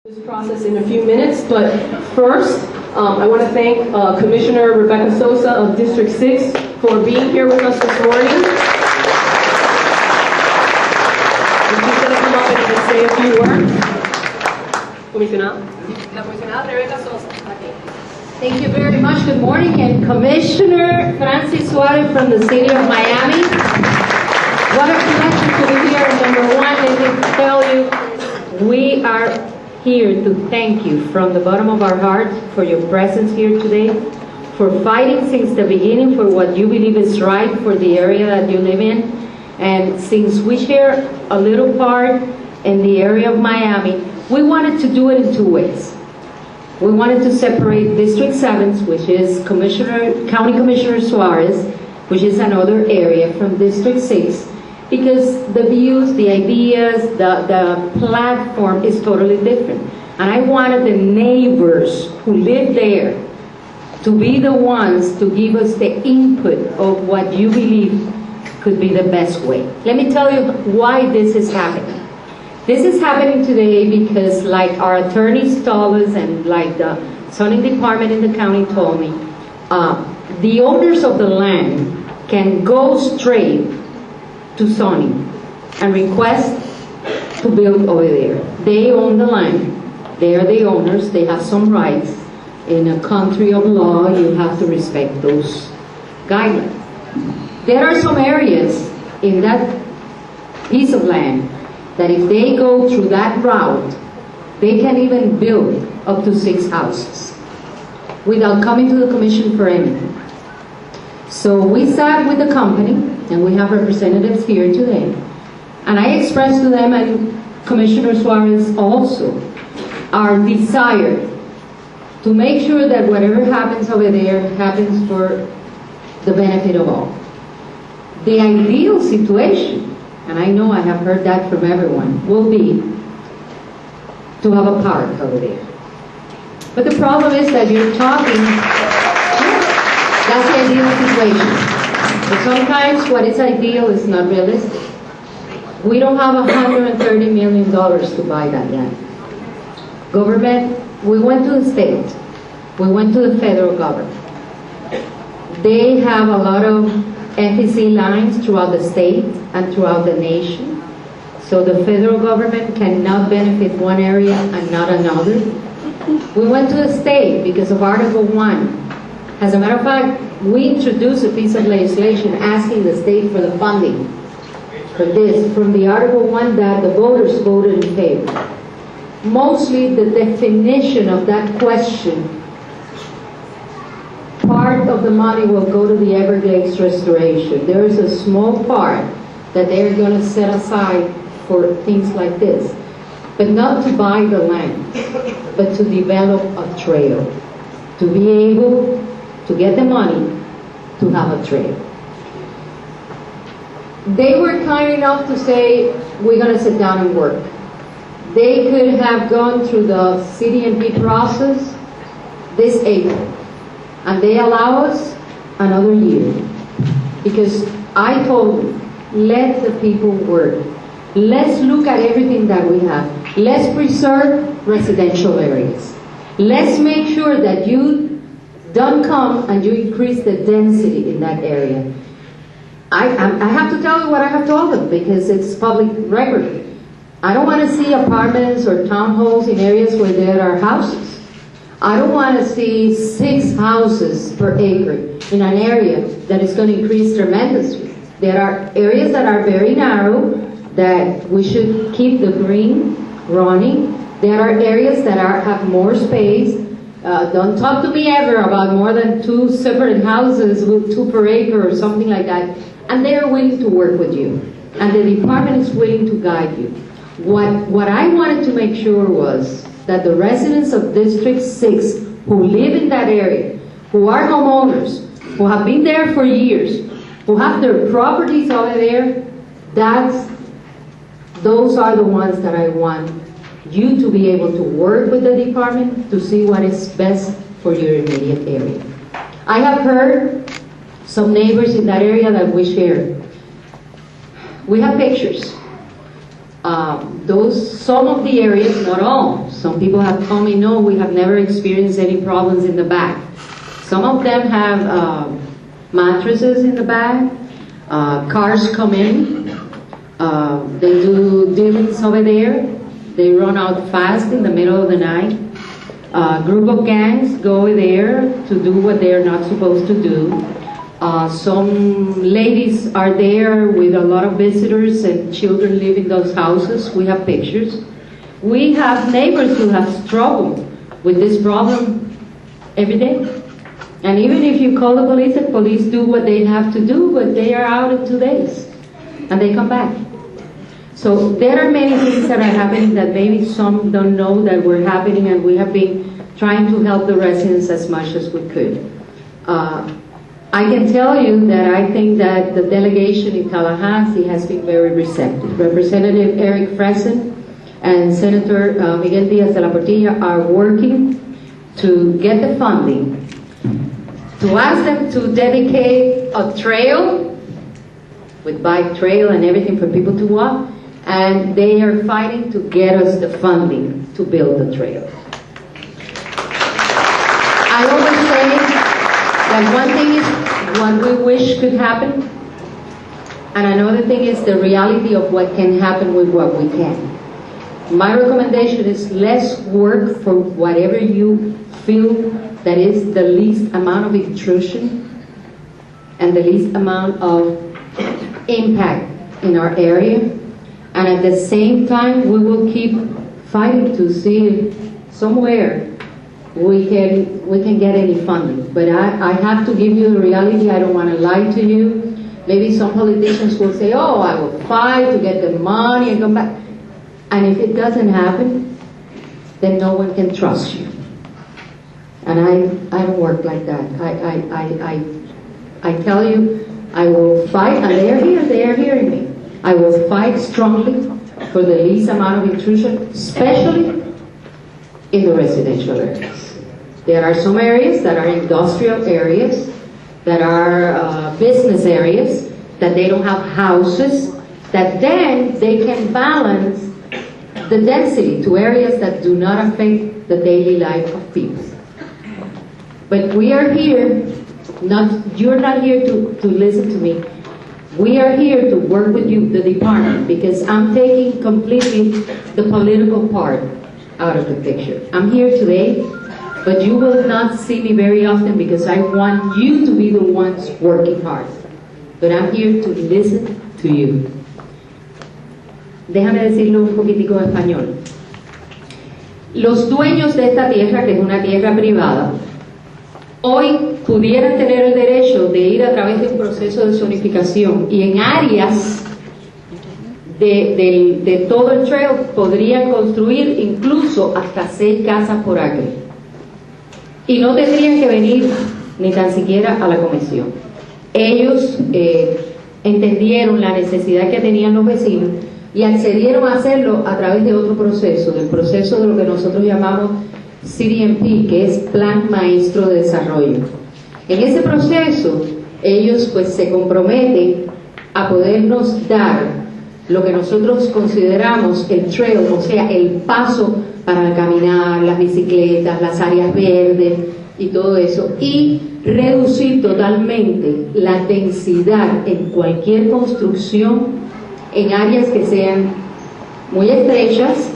This process in a few minutes, but first, I want to thank Commissioner Rebecca Sosa of District 6 for being here with us this morning. And she's going to come up and say a few words. La comisionada Rebecca Sosa. Thank you very much. Good morning, and Commissioner Francis Suarez from the city of Miami. What a pleasure to be here. Number one, let me tell you, we are here to thank you from the bottom of our hearts for your presence here today, for fighting since the beginning for what you believe is right for the area that you live in. And since we share a little part in the area of Miami, we wanted to do it in two ways. We wanted to separate District 7, which is County Commissioner Suarez, which is another area, from District 6, because the views, the ideas, the platform is totally different. And I wanted the neighbors who live there to be the ones to give us the input of what you believe could be the best way. Let me tell you why this is happening. This is happening today because, like our attorneys told us and like the zoning department in the county told me, the owners of the land can go straight to zoning and request to build over there. They own the land. They are the owners. They have some rights. In a country of law, you have to respect those guidelines. There are some areas in that piece of land that if they go through that route, they can even build up to 6 houses without coming to the commission for anything. So we sat with the company, and we have representatives here today, and I expressed to them, and Commissioner Suarez also, our desire to make sure that whatever happens over there happens for the benefit of all. The ideal situation, and I know I have heard that from everyone, will be to have a park over there. But the problem is that you're talking, that's the ideal situation. But sometimes what is ideal is not realistic. We don't have $130 million to buy that land. Government, we went to the state, we went to the federal government. They have a lot of FEC lines throughout the state and throughout the nation. So the federal government cannot benefit one area and not another. We went to the state because of Article 1. As a matter of fact, we introduced a piece of legislation asking the state for the funding for this from the Article 1 that the voters voted in favor. Mostly the definition of that question, part of the money will go to the Everglades restoration. There is a small part that they're going to set aside for things like this, but not to buy the land, but to develop a trail, to be able to get the money to have a trail. They were kind enough to say, we're going to sit down and work. They could have gone through the CDMP process this April, and they allow us another year. Because I told them, let the people work. Let's look at everything that we have. Let's preserve residential areas. Let's make sure that you don't come and you increase the density in that area. I have to tell you what I have told them because it's public record. I don't want to see apartments or townhomes in areas where there are houses. I don't want to see 6 houses per acre in an area that is going to increase tremendously. There are areas that are very narrow that we should keep the green running. There are areas that have more space. Don't talk to me ever about more than 2 separate houses with 2 per acre or something like that. And they are willing to work with you. And the department is willing to guide you. What I wanted to make sure was that the residents of District 6 who live in that area, who are homeowners, who have been there for years, who have their properties over there, those are the ones that I want you to be able to work with the department to see what is best for your immediate area. I have heard some neighbors in that area that we share. We have pictures. Some of the areas, not all. Some people have told me, no, we have never experienced any problems in the back. Some of them have mattresses in the back. Cars come in. They do dealings over there. They run out fast in the middle of the night. Group of gangs go over there to do what they are not supposed to do. Some ladies are there with a lot of visitors and children live in those houses. We have pictures. We have neighbors who have struggled with this problem every day. And even if you call the police do what they have to do, but they are out in 2 days and they come back. So there are many things that are happening that maybe some don't know that were happening, and we have been trying to help the residents as much as we could. I can tell you that I think that the delegation in Tallahassee has been very receptive. Representative Eric Fressen and Senator Miguel Diaz de la Portilla are working to get the funding, to ask them to dedicate a trail with bike trail and everything for people to walk, and they are fighting to get us the funding to build the trail. I always say that one thing is what we wish could happen, and another thing is the reality of what can happen with what we can. My recommendation is less work for whatever you feel that is the least amount of intrusion and the least amount of impact in our area. And at the same time, we will keep fighting to see if somewhere we can get any funding. But I have to give you the reality. I don't want to lie to you. Maybe some politicians will say, oh, I will fight to get the money and come back. And if it doesn't happen, then no one can trust you. And I don't work like that. I tell you, I will fight, and they are hearing me. I will fight strongly for the least amount of intrusion, especially in the residential areas. There are some areas that are industrial areas, that are business areas, that they don't have houses, that then they can balance the density to areas that do not affect the daily life of people. But we are here, you're not here to listen to me. We are here to work with you, the department, because I'm taking completely the political part out of the picture. I'm here today, but you will not see me very often because I want you to be the ones working hard. But I'm here to listen to you. Déjame decirlo un poquitico en español. Los dueños de esta tierra, que es una tierra privada, hoy pudieran tener el derecho de ir a través de un proceso de zonificación y en áreas de todo el trail podrían construir incluso hasta 6 casas por acre. Y no tendrían que venir ni tan siquiera a la comisión. Ellos entendieron la necesidad que tenían los vecinos y accedieron a hacerlo a través de otro proceso, del proceso de lo que nosotros llamamos CDMP, que es Plan Maestro de Desarrollo. En ese proceso, ellos pues se comprometen a podernos dar lo que nosotros consideramos el trail, o sea, el paso para caminar, las bicicletas, las áreas verdes y todo eso, y reducir totalmente la densidad en cualquier construcción en áreas que sean muy estrechas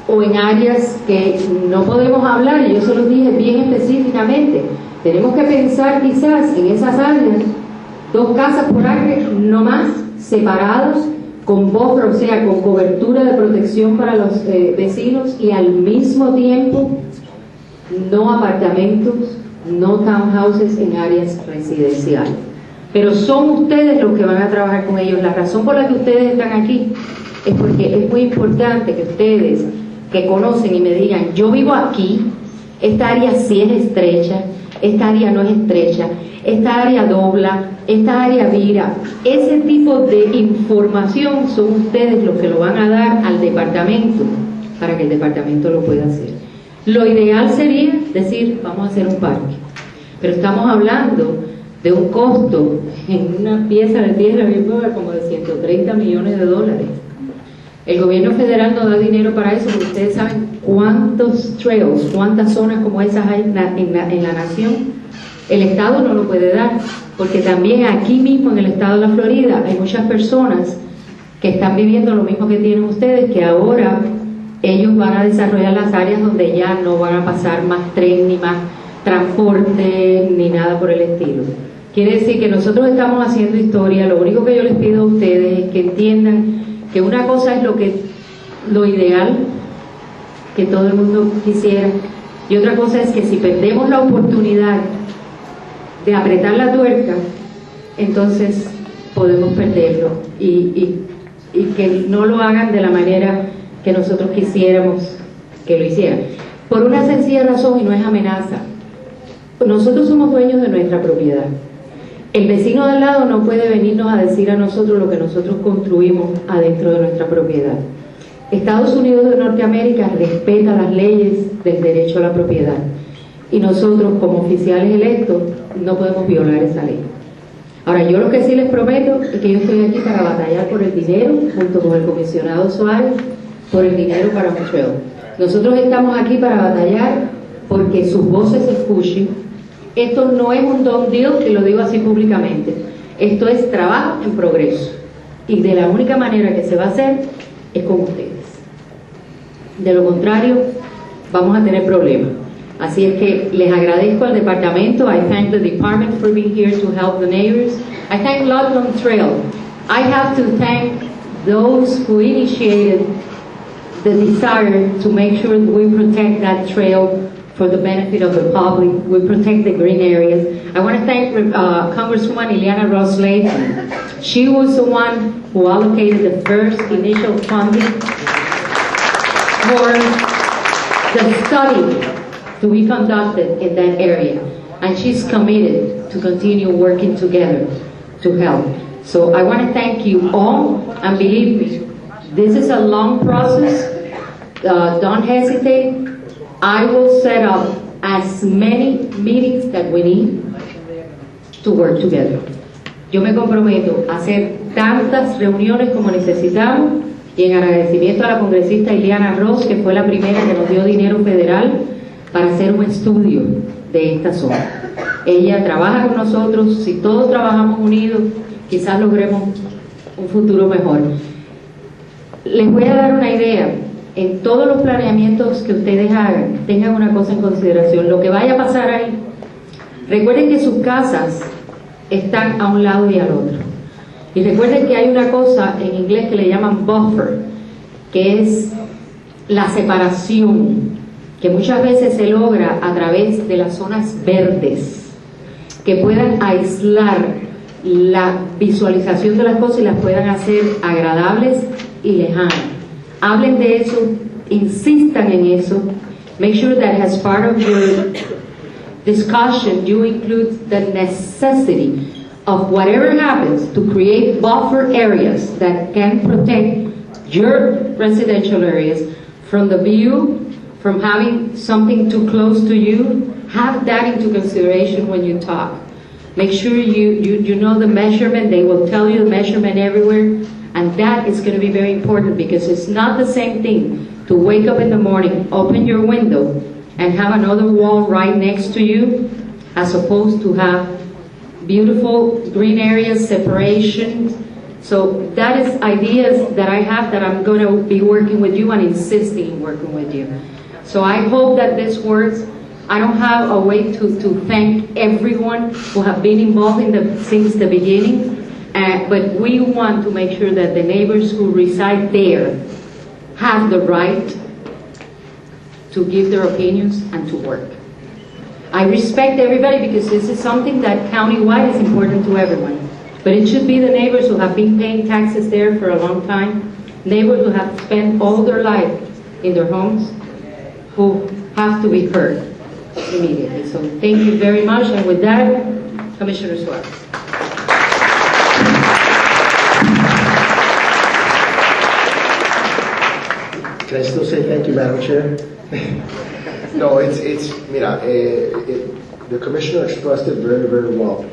o en áreas que no podemos hablar, y yo se los dije bien específicamente. Tenemos que pensar quizás en esas áreas 2 casas por acre, no más, separados, con buffer, o sea, con cobertura de protección para los vecinos, y al mismo tiempo no apartamentos, no townhouses en áreas residenciales. Pero son ustedes los que van a trabajar con ellos. La razón por la que ustedes están aquí es porque es muy importante que ustedes, que conocen y me digan, yo vivo aquí, esta área sí es estrecha, esta área no es estrecha, esta área dobla, esta área vira. Ese tipo de información son ustedes los que lo van a dar al departamento para que el departamento lo pueda hacer. Lo ideal sería decir, vamos a hacer un parque, pero estamos hablando de un costo en una pieza de tierra bien pobre como de $130 millones. El gobierno federal no da dinero para eso, porque ustedes saben cuántos trails, cuántas zonas como esas hay en la nación. El Estado no lo puede dar, porque también aquí mismo en el estado de la Florida hay muchas personas que están viviendo lo mismo que tienen ustedes, que ahora ellos van a desarrollar las áreas donde ya no van a pasar más tren, ni más transporte, ni nada por el estilo. Quiere decir que nosotros estamos haciendo historia. Lo único que yo les pido a ustedes es que entiendan que una cosa es lo ideal, que todo el mundo quisiera, y otra cosa es que si perdemos la oportunidad de apretar la tuerca, entonces podemos perderlo, y que no lo hagan de la manera que nosotros quisiéramos que lo hicieran, por una sencilla razón, y no es amenaza. Nosotros somos dueños de nuestra propiedad. El vecino de al lado no puede venirnos a decir a nosotros lo que nosotros construimos adentro de nuestra propiedad. Estados Unidos de Norteamérica respeta las leyes del derecho a la propiedad, y nosotros como oficiales electos no podemos violar esa ley. Ahora, yo lo que sí les prometo es que yo estoy aquí para batallar por el dinero, junto con el comisionado Suárez, por el dinero para Trail. Nosotros estamos aquí para batallar porque sus voces se escuchen. Esto no es un done deal, que lo digo así públicamente. Esto es trabajo en progreso. Y de la única manera que se va a hacer es con ustedes. De lo contrario, vamos a tener problemas. Así es que les agradezco al departamento. I thank the department for being here to help the neighbors. I thank Ludlam Trail. I have to thank those who initiated the desire to make sure that we protect that trail for the benefit of the public. We protect the green areas. I want to thank Congresswoman Ileana Ross-Layton. She was the one who allocated the first initial funding for the study to be conducted in that area. And she's committed to continue working together to help. So I want to thank you all, and believe me, this is a long process. Don't hesitate. I will set up as many meetings that we need to work together. Yo me comprometo a hacer tantas reuniones como necesitamos, y en agradecimiento a la congresista Ileana Ross, que fue la primera que nos dio dinero federal para hacer un estudio de esta zona. Ella trabaja con nosotros. Si todos trabajamos unidos, quizás logremos un futuro mejor. Les voy a dar una idea. En todos los planeamientos que ustedes hagan, tengan una cosa en consideración: lo que vaya a pasar ahí. Recuerden que sus casas están a un lado y al otro, y recuerden que hay una cosa en inglés que le llaman buffer, que es la separación, que muchas veces se logra a través de las zonas verdes, que puedan aislar la visualización de las cosas y las puedan hacer agradables y lejanas. Hablen de eso, insistan en eso. Make sure that as part of your discussion you include the necessity of whatever happens to create buffer areas that can protect your residential areas from the view, from having something too close to you. Have that into consideration when you talk. Make sure you know the measurement. They will tell you the measurement everywhere. And that is going to be very important, because it's not the same thing to wake up in the morning, open your window, and have another wall right next to you, as opposed to have beautiful green areas, separation. So that is ideas that I have that I'm going to be working with you and insisting in working with you. So I hope that this works. I don't have a way to thank everyone who have been involved since the beginning. But we want to make sure that the neighbors who reside there have the right to give their opinions and to work. I respect everybody, because this is something that county-wide is important to everyone. But it should be the neighbors who have been paying taxes there for a long time, neighbors who have spent all their life in their homes, who have to be heard immediately. So thank you very much. And with that, Commissioner Suarez. Can I still say thank you, Madam Chair? No, mira, the Commissioner expressed it very, very well.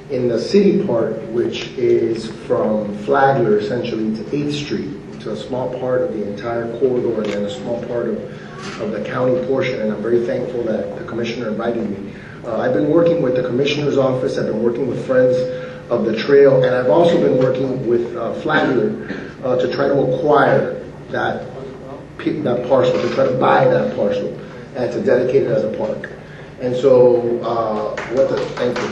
In the city part, which is from Flagler essentially to 8th Street, to a small part of the entire corridor and then a small part of the county portion, and I'm very thankful that the commissioner invited me. I've been working with the commissioner's office, I've been working with Friends of the Trail, and I've also been working with Flagler to try to acquire that parcel, to try to buy that parcel, and to dedicate it as a park. And so, thank you.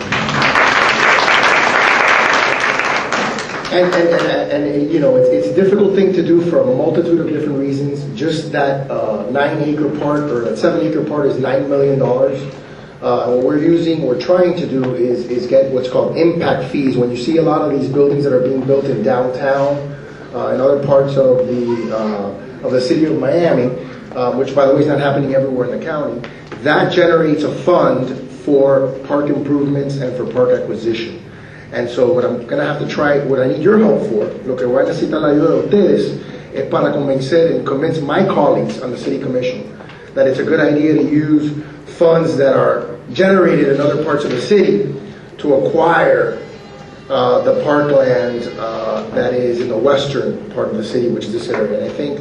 And you know, it's a difficult thing to do for a multitude of different reasons. Just that 9-acre part or that 7-acre part is $9 million. What we're trying to do is get what's called impact fees. When you see a lot of these buildings that are being built in downtown and other parts of the city of Miami, which by the way is not happening everywhere in the county, that generates a fund for park improvements and for park acquisition. And so what I'm going to have to try, what I need your help for, lo que voy a necesitar la ayuda de ustedes, es para convince my colleagues on the city commission that it's a good idea to use funds that are generated in other parts of the city to acquire the parkland that is in the western part of the city, which is this area. And I think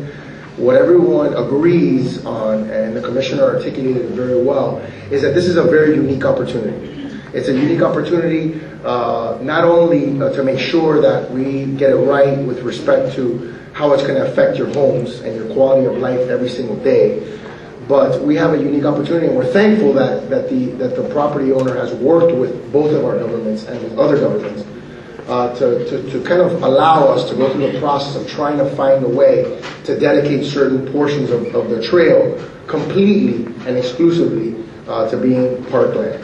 what everyone agrees on, and the commissioner articulated it very well, is that this is a very unique opportunity. It's a unique opportunity not only to make sure that we get it right with respect to how it's going to affect your homes and your quality of life every single day, but we have a unique opportunity, and we're thankful that the property owner has worked with both of our governments and with other governments to kind of allow us to go through the process of trying to find a way to dedicate certain portions of the trail completely and exclusively to being parkland.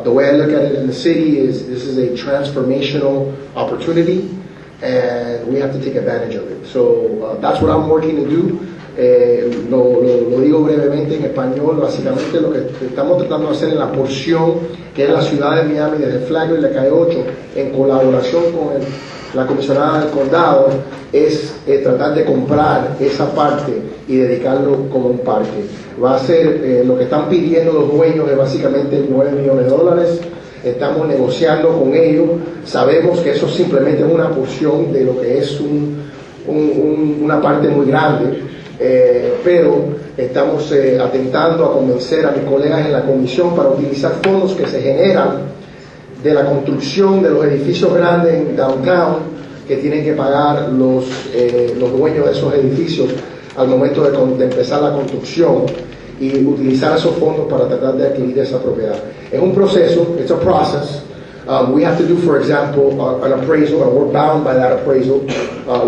The way I look at it in the city is this is a transformational opportunity, and we have to take advantage of it. So that's what I'm working to do. Lo digo brevemente en español. Básicamente lo que estamos tratando de hacer en la porción que es la ciudad de Miami, desde Flagler y la calle 8, en colaboración con la comisionada del condado, es tratar de comprar esa parte y dedicarlo como un parque. Va a ser lo que están pidiendo los dueños es básicamente $9 millones. Estamos negociando con ellos. Sabemos que eso simplemente es una porción de lo que es una parte muy grande, pero estamos atentando a convencer a mis colegas en la comisión para utilizar fondos que se generan de la construcción de los edificios grandes en downtown que tienen que pagar los dueños de esos edificios al momento de empezar la construcción, y utilizar esos fondos para tratar de adquirir esa propiedad. Es un proceso, it's a process. We have to do, for example, an appraisal, and we're bound by that appraisal,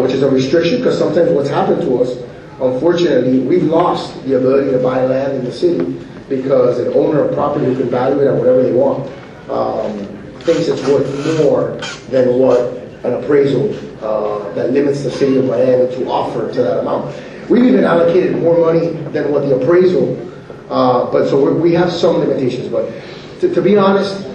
which is a restriction, because sometimes what's happened to us, unfortunately, we've lost the ability to buy land in the city because an owner of property who can value it at whatever they want thinks it's worth more than what an appraisal that limits the city of Miami to offer to that amount. We've even allocated more money than what the appraisal, but so we have some limitations. But to be honest,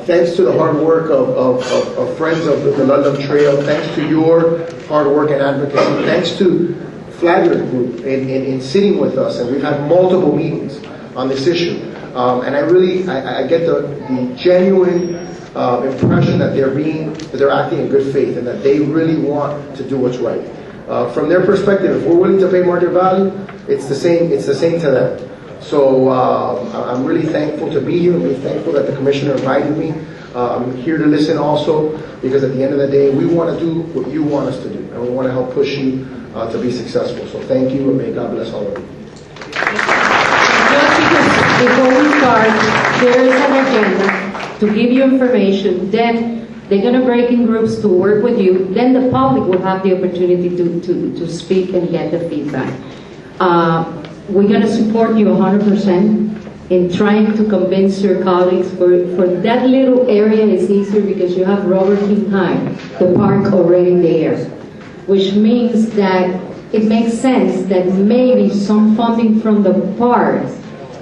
thanks to the hard work of friends of the Ludlam Trail, thanks to your hard work and advocacy, thanks to Flagler Group in sitting with us, and we've had multiple meetings on this issue. And I get the genuine impression that they're acting in good faith and that they really want to do what's right. From their perspective, if we're willing to pay market value, it's the same to them. So I'm really thankful to be here. I'm really thankful that the commissioner invited me. I'm here to listen also, because at the end of the day, we want to do what you want us to do, and we want to help push you to be successful. So thank you, and may God bless all of you. Just because before we start, there is an agenda to give you information, then they're going to break in groups to work with you, then the public will have the opportunity to speak and get the feedback. We're going to support you 100% in trying to convince your colleagues. For that little area is easier because you have Robert King High, the park already there, which means that it makes sense that maybe some funding from the park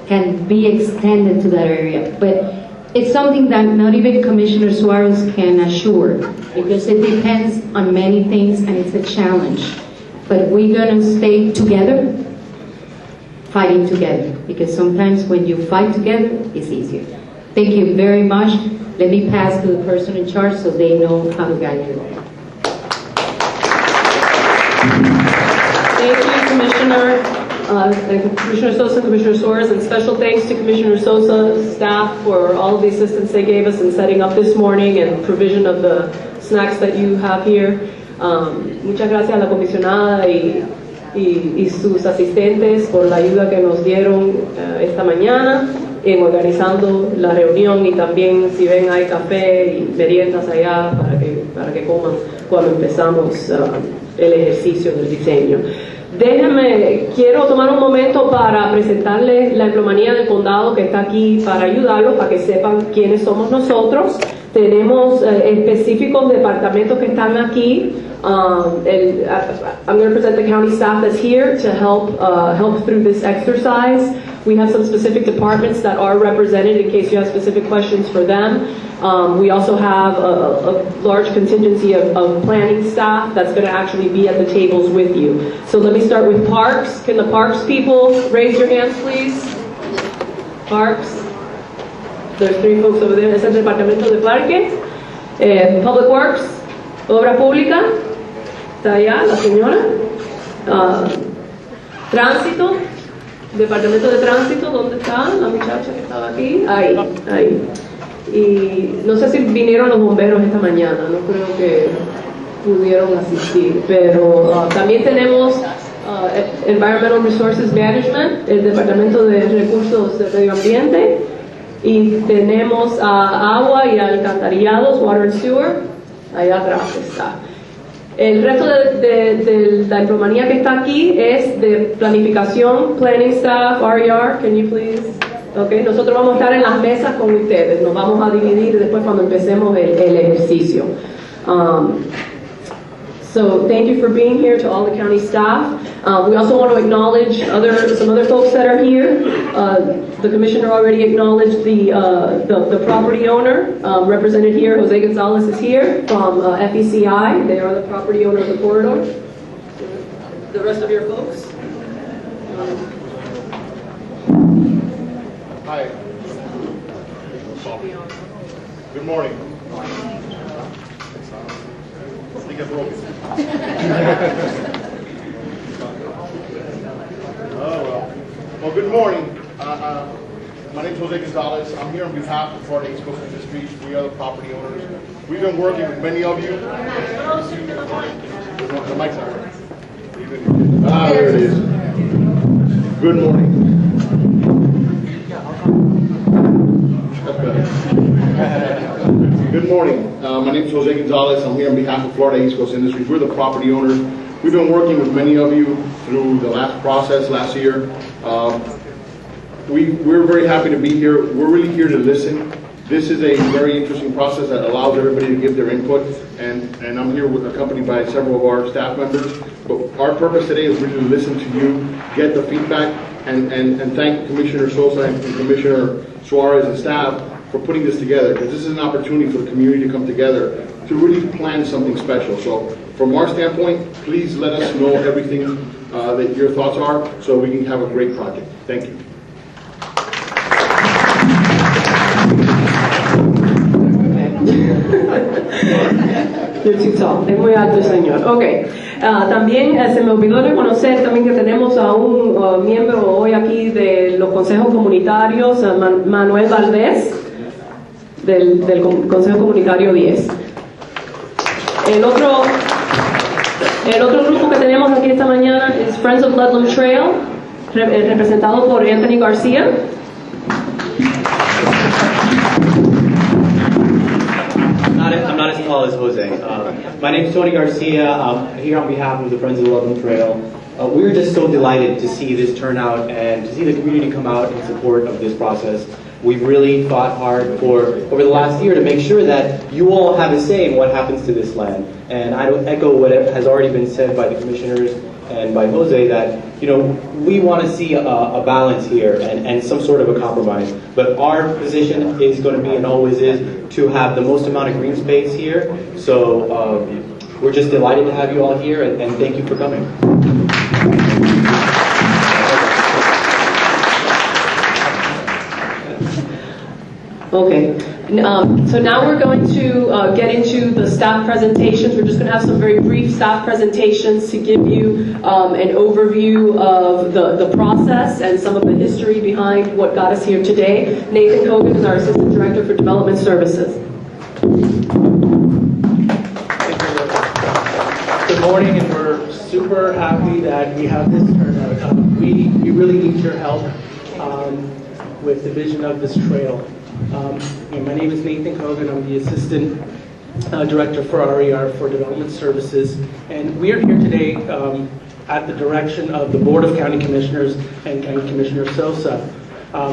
can be extended to that area. But it's something that not even Commissioner Suarez can assure, because it depends on many things and it's a challenge. But we're going to stay together, fighting together, because sometimes when you fight together, it's easier. Thank you very much. Let me pass to the person in charge so they know how to guide you. Thank you, Commissioner Sosa and Commissioner Suarez, and special thanks to Commissioner Sosa's staff for all of the assistance they gave us in setting up this morning and provision of the snacks that you have here. Muchas gracias a la comisionada y sus asistentes por la ayuda que nos dieron esta mañana en organizando la reunión, y también si ven hay café y meriendas allá para que coman cuando empezamos el ejercicio del diseño. Quiero tomar un momento para presentarles la empleomanía del condado que está aquí para ayudarlos, para que sepan quiénes somos nosotros. Tenemos específicos departamentos que están aquí. I'm going to present the county staff that's here to help through this exercise. We have some specific departments that are represented in case you have specific questions for them. We also have a large contingency of planning staff that's going to actually be at the tables with you. So let me start with Parks. Can the Parks people raise your hands, please? Parks. There's 3 folks over there. Es el Departamento de Parques. Public Works. Obra Pública. Está allá la señora. Tránsito. Departamento de Tránsito. ¿Dónde está la muchacha que estaba aquí? Ahí. Y no sé si vinieron los bomberos esta mañana, no creo que pudieron asistir, pero también tenemos Environmental Resources Management, el Departamento de Recursos de Medio Ambiente, y tenemos agua y alcantarillados, Water and Sewer, allá atrás está. El resto de la empleomanía que está aquí es de planificación, planning staff, RER, can you please? Okay, nosotros vamos a estar en las mesas con ustedes, nos vamos a dividir después cuando empecemos el ejercicio. So thank you for being here to all the county staff. We also want to acknowledge some other folks that are here. The commissioner already acknowledged the property owner represented here. Jose Gonzalez is here from FECI. They are the property owner of the corridor. The rest of your folks. Hi. Good morning. I think it's broken. Well, good morning. My name is Jose Gonzalez. I'm here on behalf of Florida East Coast Industries. We are the property owners. We've been working with many of you. The mic's not working. There it is. Good morning. Good morning. My name is Jose Gonzalez. I'm here on behalf of Florida East Coast Industries. We're the property owners. We've been working with many of you through the last process last year. We're very happy to be here. We're really here to listen. This is a very interesting process that allows everybody to give their input, and I'm here accompanied by several of our staff members. But our purpose today is really to listen to you, get the feedback, and thank Commissioner Sosa and Commissioner Suarez and staff for putting this together, because this is an opportunity for the community to come together to really plan something special. So from our standpoint, please let us know everything that your thoughts are so we can have a great project. Thank you. You're too tall. Es muy alto el señor. Ok. También se me olvidó reconocer también que tenemos a un miembro hoy aquí de los consejos comunitarios, Manuel Valdés, del Consejo Comunitario 10. El otro grupo que tenemos aquí esta mañana es Friends of Ludlam Trail, representado por Anthony Garcia. I'm not as tall as Jose. My name is Tony Garcia. I'm here on behalf of the Friends of Ludlam Trail. We were just so delighted to see this turnout and to see the community come out in support of this process. We've really fought hard over the last year to make sure that you all have a say in what happens to this land. And I would echo what has already been said by the commissioners and by Jose, that we want to see a balance here and some sort of a compromise. But our position is going to be, and always is, to have the most amount of green space here. So we're just delighted to have you all here, and thank you for coming. Okay. So now we're going to get into the staff presentations. We're just going to have some very brief staff presentations to give you an overview of the process and some of the history behind what got us here today. Nathan Kogan is our Assistant Director for Development Services. Good morning, and we're super happy that we have this turnout. We really need your help with the vision of this trail. My name is Nathan Kogan. I'm the Assistant Director for RER for Development Services, and we are here today at the direction of the Board of County Commissioners and Commissioner Sosa.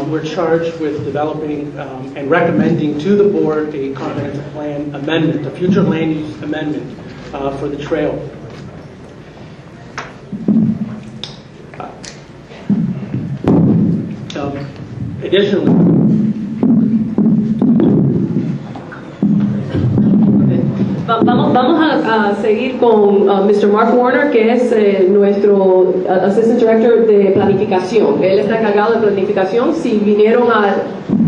We're charged with developing and recommending to the board a comprehensive plan amendment, a future land use amendment for the trail. Additionally, Vamos a seguir con Mr. Mark Warner, que es nuestro Assistant Director de Planificación. Él está encargado de planificación. Si vinieron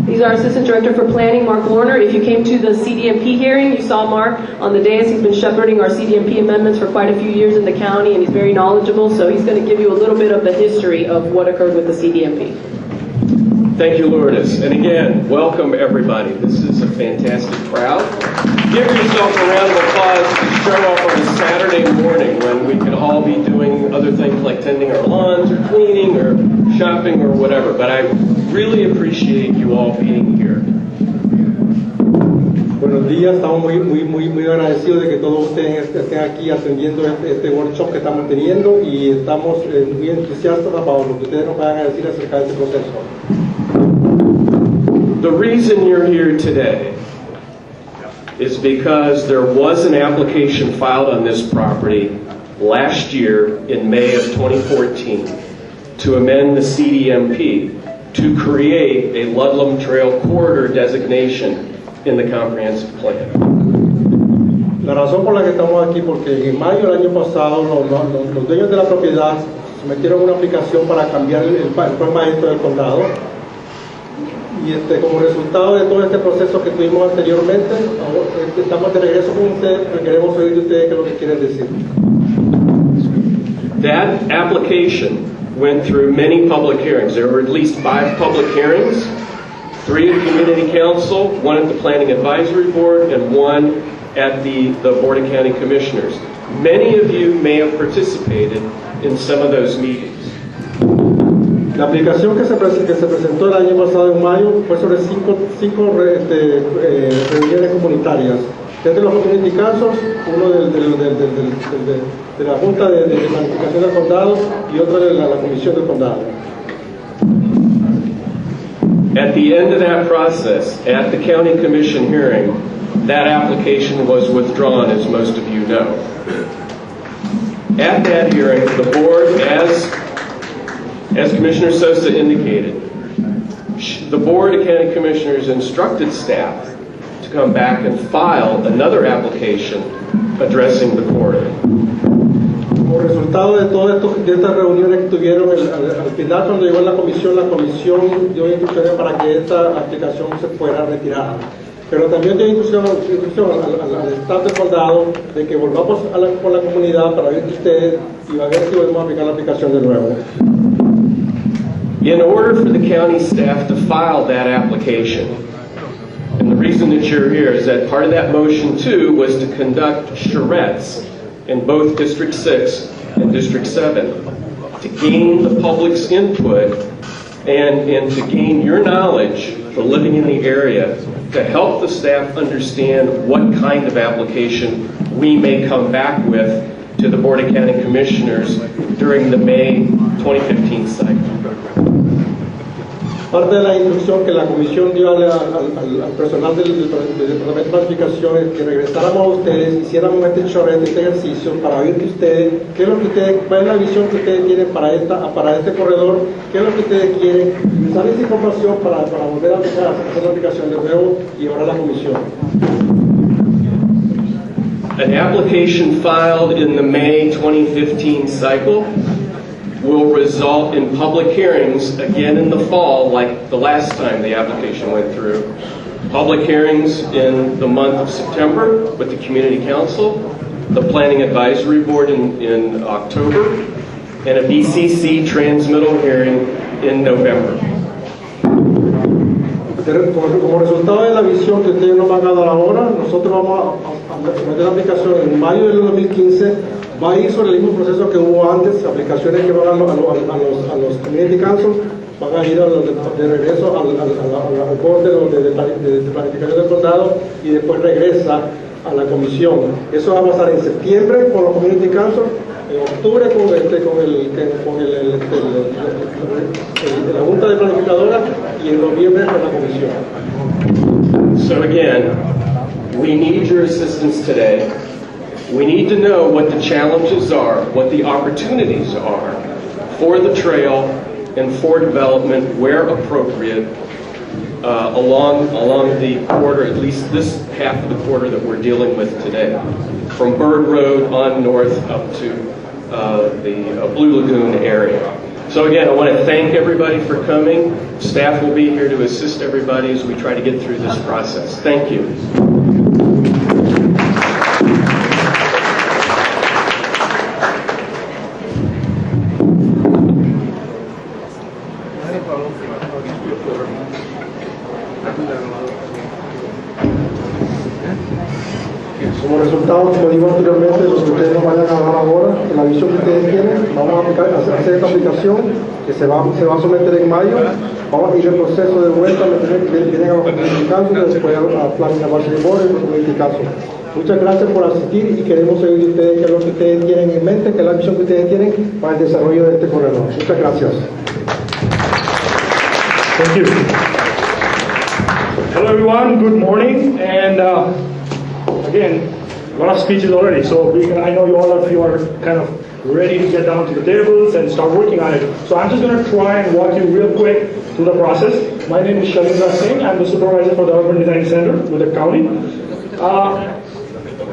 he's our Assistant Director for Planning, Mark Warner. If you came to the CDMP hearing, you saw Mark on the dais. He's been shepherding our CDMP amendments for quite a few years in the county, and he's very knowledgeable, so he's going to give you a little bit of the history of what occurred with the CDMP. Thank you, Lourdes. And again, welcome everybody. This is a fantastic crowd. Give yourself a round of applause to show up on a Saturday morning when we could all be doing other things like tending our lawns or cleaning or shopping or whatever. But I really appreciate you all being here. Buenos días, estamos muy agradecidos de que todos ustedes estén aquí atendiendo este workshop que estamos teniendo y estamos muy entusiastas para lo que ustedes nos vayan a decir acerca de este proceso. The reason you're here today is because there was an application filed on this property last year in May of 2014 to amend the CDMP to create a Ludlam Trail corridor designation in the comprehensive plan. La razón por la que estamos aquí porque en mayo del año pasado los dueños de la propiedad sometieron una aplicación para cambiar el plan maestro del condado. Y como resultado de todo este proceso que tuvimos anteriormente, estamos de regreso con ustedes porque queremos oír de ustedes qué es lo que quieren decir. That application went through many public hearings. There were at least 5 public hearings, 3 at Community Council, 1 at the Planning Advisory Board, and 1 at the Board of County Commissioners. Many of you may have participated in some of those meetings. La aplicación que se presentó el año pasado en mayo fue sobre 5 reuniones comunitarias. 3 de los community councils, uno de la Junta de Planificación del Condado y otro de la Comisión del Condado. At the end of that process, at the County Commission hearing, that application was withdrawn, as most of you know. At that hearing, the board, as Commissioner Sosa indicated, the Board of County Commissioners instructed staff to come back and file another application addressing the corridor. Como resultado de todas estas reuniones que tuvieron, al final cuando llegó la comisión dio instrucciones para que esta aplicación se fuera retirada. Pero también dio instrucción al staff del condado de que volvamos con la comunidad para ver que ustedes y a ver si podemos aplicar la aplicación de nuevo. In order for the county staff to file that application, and the reason that you're here is that part of that motion too was to conduct charrettes in both District 6 and District 7 to gain the public's input and to gain your knowledge for living in the area to help the staff understand what kind of application we may come back with to the Board of County Commissioners during the May 2015 cycle. Parte de la instrucción que la comisión dio al personal del Departamento de Planificación es que regresáramos a ustedes, hiciéramos este charrette, este ejercicio, para ver que ustedes, cuál es la visión que ustedes tienen para este corredor, qué es lo que ustedes quieren, y usar esa información para volver a hacer la aplicación de nuevo y llevar a la comisión. An application filed in the May 2015 cycle will result in public hearings again in the fall, like the last time the application went through. public hearings in the month of September with the Community Council, the Planning Advisory Board in October, and a BCC transmittal hearing in November. Como resultado de la visión que ustedes nos van a dar ahora, nosotros vamos a someter la aplicación en mayo del 2015. Va a ir sobre el mismo proceso que hubo antes, aplicaciones que van a los Community Council, van a ir de regreso al borde de planificación del condado y después regresa a la comisión. Eso va a pasar en septiembre con los Community Council, en octubre con la Junta de Planificadora y en noviembre con la comisión. So again, we need your assistance today. We need to know what the challenges are, what the opportunities are for the trail and for development where appropriate along the corridor, at least this half of the corridor that we're dealing with today, from Bird Road on north up to the Blue Lagoon area. So again, I want to thank everybody for coming. Staff will be here to assist everybody as we try to get through this process. Thank you. Como resultado, como digo anteriormente, lo que ustedes nos vayan a dar ahora, la visión que ustedes tienen, vamos a hacer esta aplicación que se va a someter en mayo. Vamos a ir el proceso de vuelta, vienen a los Community Council, después a Planning Advisory Board y los Community Council. Muchas gracias por asistir y queremos oír de ustedes qué es lo que ustedes tienen en mente, qué es la visión que ustedes tienen para el desarrollo de este corredor. Muchas gracias. Thank you. Hello everyone, good morning, and again, a lot of speeches already, so I know all of you are kind of ready to get down to the tables and start working on it. So I'm just going to try and walk you real quick through the process. My name is Shalindra Singh. I'm the supervisor for the Urban Design Center with the county.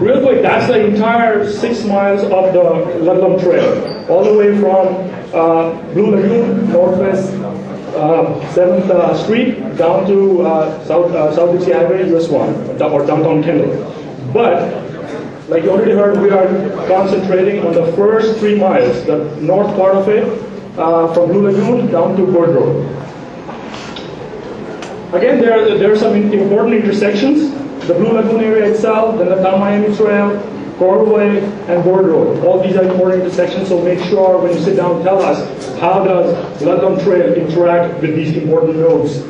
Real quick, that's the entire 6 miles of the Ludlam Trail, all the way from Blue Lagoon, northwest 7th Street, down to South Dixie Highway, US 1, or downtown Kendall. But like you already heard, we are concentrating on the first 3 miles, the north part of it, from Blue Lagoon down to Bird Road. Again, there are some important intersections. The Blue Lagoon area itself, then the Miami Trail, Corway, and Bird Road. All these are important intersections, so make sure when you sit down, tell us, how does Ludlam Trail interact with these important roads?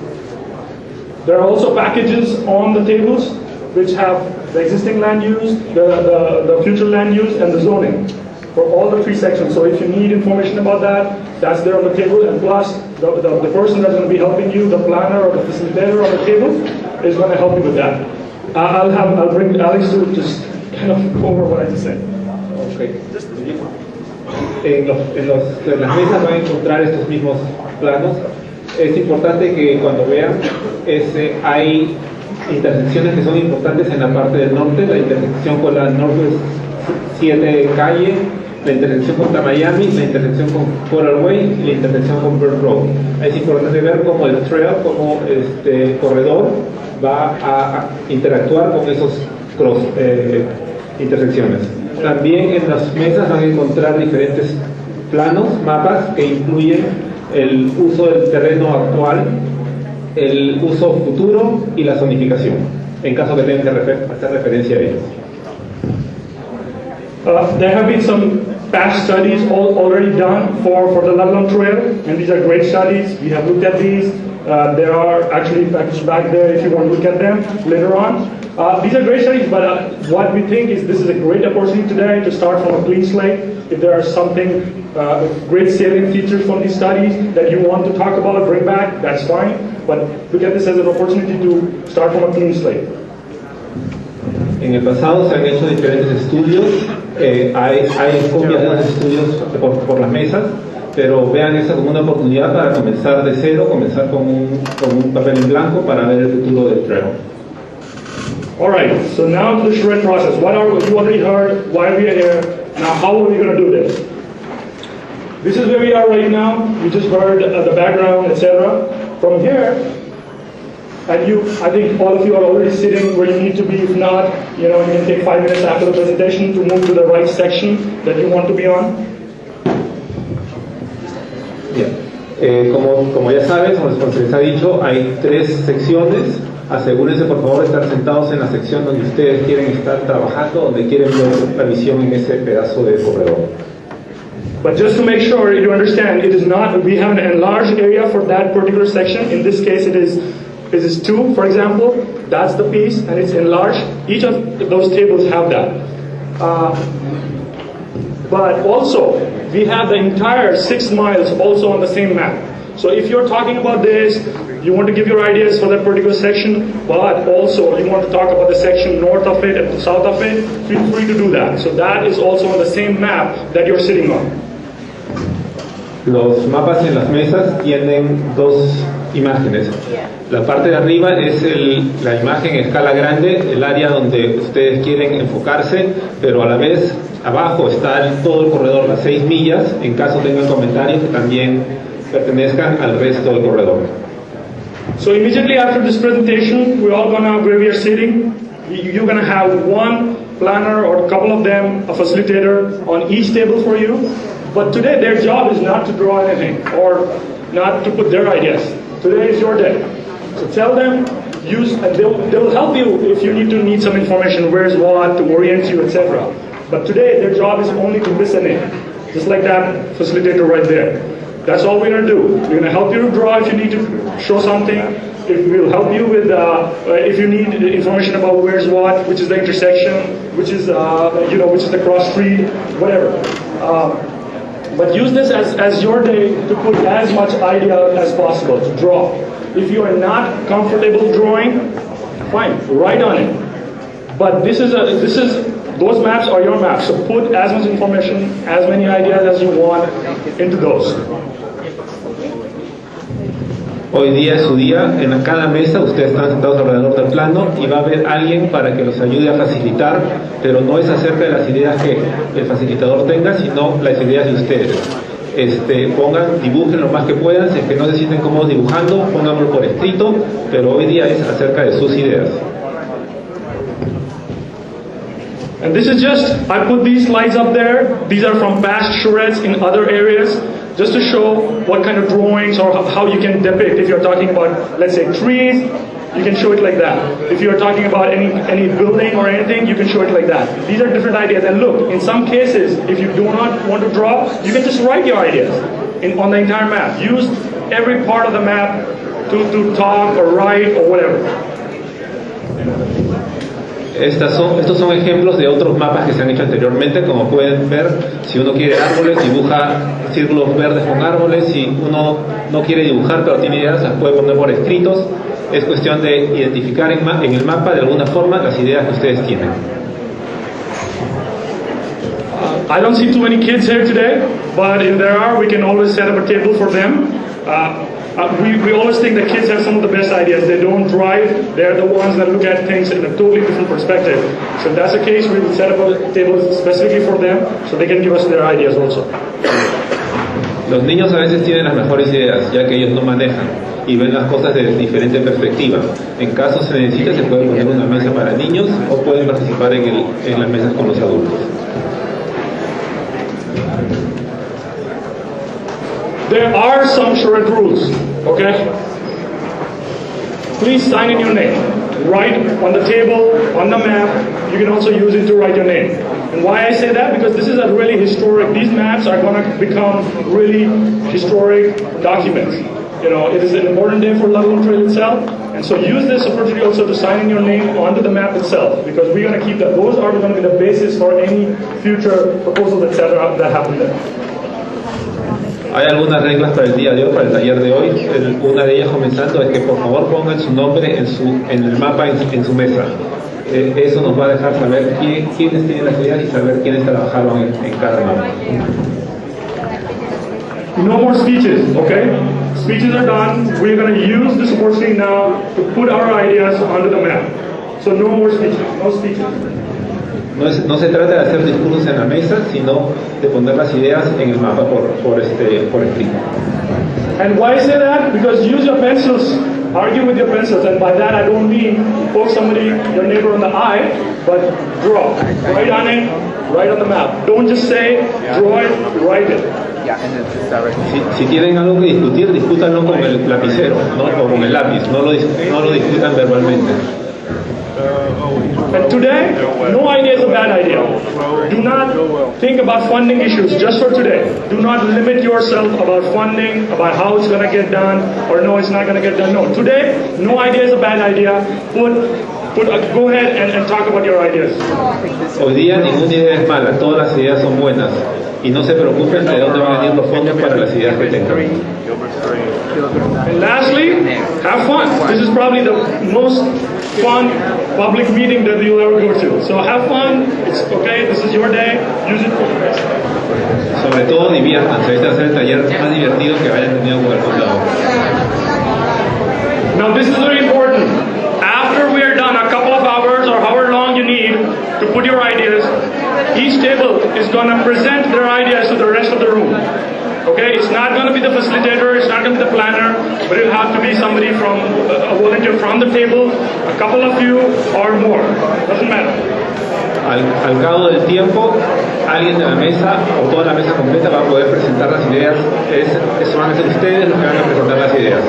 There are also packages on the tables which have the existing land use, the future land use, and the zoning for all the 3 sections. So if you need information about that, that's there on the table, and plus the person that's going to be helping you, the planner or the facilitator on the table, is going to help you with that. I'll bring Alex to just kind of go over what I just said. Okay. En las mesas van a encontrar estos mismos planos. Es importante que cuando vean, hay intersecciones que son importantes en la parte del norte, la intersección con la Northwest 7 calle, la intersección con la Miami, la intersección con Coral Way y la intersección con Bird Road. Es importante ver cómo el trail, cómo este corredor va a interactuar con esos intersecciones. También en las mesas van a encontrar diferentes planos, mapas que incluyen el uso del terreno actual, el uso futuro y la zonificación, en caso que tengan que hacer referencia a ellos. There have been some past studies already done for the Ludlam Trail, and these are great studies. We have looked at these. There are actually packaged back there if you want to look at them later on. These are great studies, but what we think is this is a great opportunity today to start from a clean slate. If there are something, great salient features from these studies that you want to talk about, bring back, that's fine. But look at this as an opportunity to start from a clean slate. En el pasado se han hecho diferentes estudios, hay copias de los estudios por las mesas, pero vean esa como una oportunidad para comenzar de cero, comenzar con un papel en blanco para ver el futuro del trail. Alright, so now to the Charrette process. You already heard why we are here. Now how are we going to do this? This is where we are right now. We just heard the background, etc. From here, And I think all of you are already sitting where you need to be. If not, you can take 5 minutes after the presentation to move to the right section that you want to be on. Bien. Como ya saben, como se les ha dicho, hay 3 secciones. Asegúrense por favor de estar sentados en la sección donde ustedes quieren estar trabajando, donde quieren ver la visión en ese pedazo de corredor. But just to make sure you understand, it is not, we have an enlarged area for that particular section. In this case, it is 2, for example. That's the piece, and it's enlarged. Each of those tables have that. But also, we have the entire 6 miles also on the same map. So if you're talking about this, you want to give your ideas for that particular section, but also you want to talk about the section north of it and south of it, feel free to do that. So that is also on the same map that you're sitting on. Los mapas en las mesas tienen 2 imágenes. La parte de arriba es la imagen en escala grande, el área donde ustedes quieren enfocarse, pero a la vez abajo está todo el corredor, las 6 millas, en caso tengan comentarios que también pertenezcan al resto del corredor. So immediately after this presentation, we're all gonna, where we are sitting, you're gonna have one planner or a couple of them, a facilitator on each table for you. But today their job is not to draw anything or not to put their ideas. Today is your day. So tell them, and they'll help you if you need some information, where's what, to orient you, etc. But today their job is only to listen in, just like that facilitator right there. That's all we're going to do. We're going to help you to draw if you need to show something. We'll help you with if you need information about where's what, which is the intersection, which is which is the cross street, whatever. But use this as your day to put as much idea as possible to draw. If you are not comfortable drawing, fine, write on it. But those maps are your maps. So put as much information, as many ideas as you want into those. Hoy día es su día, en cada mesa ustedes están sentados alrededor del plano y va a haber alguien para que los ayude a facilitar, pero no es acerca de las ideas que el facilitador tenga, sino las ideas de ustedes. Dibujen lo más que puedan, si es que no se sienten cómodos dibujando, pónganlo por escrito, pero hoy día es acerca de sus ideas. And this is just, I put these slides up there. These are from past charrettes in other areas, just to show what kind of drawings or how you can depict. If you're talking about, let's say, trees, you can show it like that. If you're talking about any building or anything, you can show it like that. These are different ideas. And look, in some cases, if you do not want to draw, you can just write your ideas on the entire map. Use every part of the map to talk or write or whatever. Estos son ejemplos de otros mapas que se han hecho anteriormente. Como pueden ver, si uno quiere árboles, dibuja círculos verdes con árboles. Si uno no quiere dibujar pero tiene ideas, las puede poner por escritos. Es cuestión de identificar en el mapa de alguna forma las ideas que ustedes tienen. I don't see too many kids here today, but if there are, we can always set up a table for them. We always think that kids have some of the best ideas. They don't drive. They're the ones that look at things in a totally different perspective. So if that's the case, we will set up a table specifically for them so they can give us their ideas also. Los niños a veces tienen las mejores ideas, ya que ellos no manejan y ven las cosas de diferente perspectiva. En caso se necesite, se puede poner una mesa para niños o pueden participar en las mesas con los adultos. There are some charrette rules, okay? Please sign in your name. Write on the table, on the map. You can also use it to write your name. And why I say that? Because this is a really historic, these maps are going to become really historic documents. You know, it is an important day for Ludlam Trail itself. And so use this opportunity also to sign in your name onto the map itself, because we're going to keep that. Those are going to be the basis for any future proposals, etc. that happen there. Hay algunas reglas para el día de hoy, para el taller de hoy. Una de ellas comenzando es que por favor pongan su nombre en el mapa en su mesa. Eso nos va a dejar saber quiénes tienen las ideas y saber quiénes trabajaron en cada mapa. No more speeches, okay? Speeches are done. We're going to use this opportunity now to put our ideas onto the map. So no more speeches, no speeches. No se trata de hacer discursos en la mesa, sino de poner las ideas en el mapa por escrito. And why I say that? Because use your pencils argue with your pencils, and by that I don't mean poke somebody, your neighbor, on the eye, but draw. Write on it, write on the map. Don't just say, draw it, write it. Si tienen algo que discutir, discútanlo con el lapicero, ¿no? O con el lápiz, no lo discutan verbalmente. And today, no idea is a bad idea. Do not think about funding issues just for today. Do not limit yourself about funding, about how it's going to get done, or no, it's not going to get done. No, today, no idea is a bad idea. Go ahead and talk about your ideas. Hoy día ninguna idea es mala, todas las ideas son buenas. Y no se preocupen de dónde van a venir los fondos para las ideas que tengan. And lastly, have fun. This is probably the most fun public meeting that you'll ever go to. So have fun. It's okay. This is your day. Use it for the best. Sobre todo diviértanse. Este va a ser el taller más divertido que hayan tenido con el fundador. Now this is very important. After we are done, a couple of hours or however long you need to put your ideas, each table is going to present their ideas to the rest of the room. Okay, it's not going to be the facilitator, it's not going to be the planner, but it'll have to be somebody from, a volunteer from the table, a couple of you or more. Doesn't matter. Al cabo del tiempo, alguien de la mesa o toda la mesa completa va a poder presentar las ideas. Van a ser ustedes los que van a presentar las ideas.